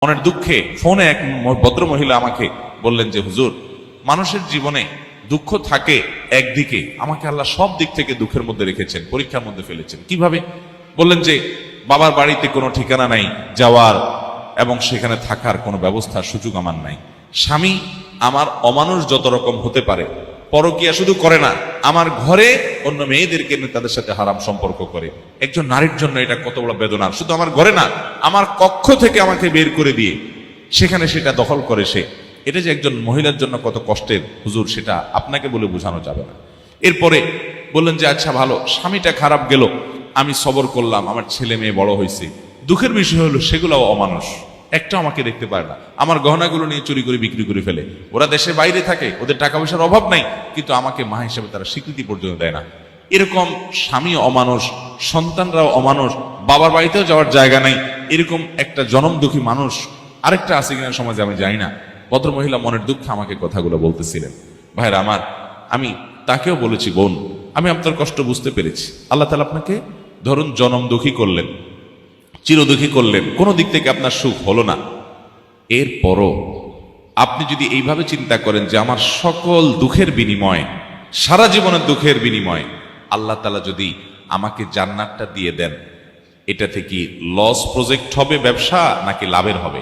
মনের দুঃখে ফোনে এক ভদ্র মহিলা আমাকে বললেন যে হুজুর, মানুষের জীবনে দুঃখ থাকে একদিকে, আমাকে আল্লাহ সব দিক থেকে দুঃখের মধ্যে রেখেছেন, পরীক্ষার মধ্যে ফেলেছেন। কিভাবে? বললেন যে বাবার বাড়িতে কোনো ঠিকানা নাই যাওয়ার, এবং সেখানে থাকার কোনো ব্যবস্থার সুযোগ আমার নাই। স্বামী আমার অমানুষ যত রকম হতে পারে, পরকিয়া শুধু করে না, আমার ঘরে অন্য মেয়েদেরকে নিয়ে তাদের সাথে হারাম সম্পর্ক করে। একজন নারীর জন্য এটা কত বড় বেদনার! শুধু আমার ঘরে না, আমার কক্ষ থেকে আমাকে বের করে দিয়ে সেখানে সেটা দখল করে সে। এটা যে একজন মহিলার জন্য কত কষ্টের হুজুর, সেটা আপনাকে বলে বোঝানো যাবে না। এরপরে বললেন যে আচ্ছা ভালো, স্বামীটা খারাপ গেল, আমি সবর করলাম, আমার ছেলে মেয়ে বড় হয়েছে। দুঃখের বিষয় হলো সেগুলোও অমানুষ, একটা আমাকে দেখতে পারে না, আমার গহনাগুলো নিয়ে চুরি করে বিক্রি করে ফেলে। ওরা দেশের বাইরে থাকে, ওদের টাকা পয়সার অভাব নাই, কিন্তু আমাকে মা হিসেবে তারা স্বীকৃতি পর্যন্ত দেয় না। এরকম স্বামী অমানুষ, সন্তানরাও অমানুষ, বাবার বাড়িতেও যাওয়ার জায়গা নাই, এরকম একটা জনম দুঃখী মানুষ আরেকটা আছে কিনা সমাজে আমি জানি না। ভদ্রমহিলা মনের দুঃখে আমাকে কথাগুলো বলতেছিলেন। ভাইরা আমার, আমি তাকেও বলেছি, বোন, আমি আপনার কষ্ট বুঝতে পেরেছি। আল্লাহ তাআলা আপনাকে ধরুন জনম দুঃখী করলেন, চিরদুঃখী করলেন, কোনো দিক থেকে আপনার সুখ হলো না। এরপরও আপনি যদি এইভাবে চিন্তা করেন যে আমার সকল দুঃখের বিনিময়ে, সারা জীবনের দুঃখের বিনিময়ে আল্লাহ তাআলা যদি আমাকে জান্নাতটা দিয়ে দেন, এটা থেকে লস প্রজেক্ট হবে ব্যবসা নাকি লাভের হবে?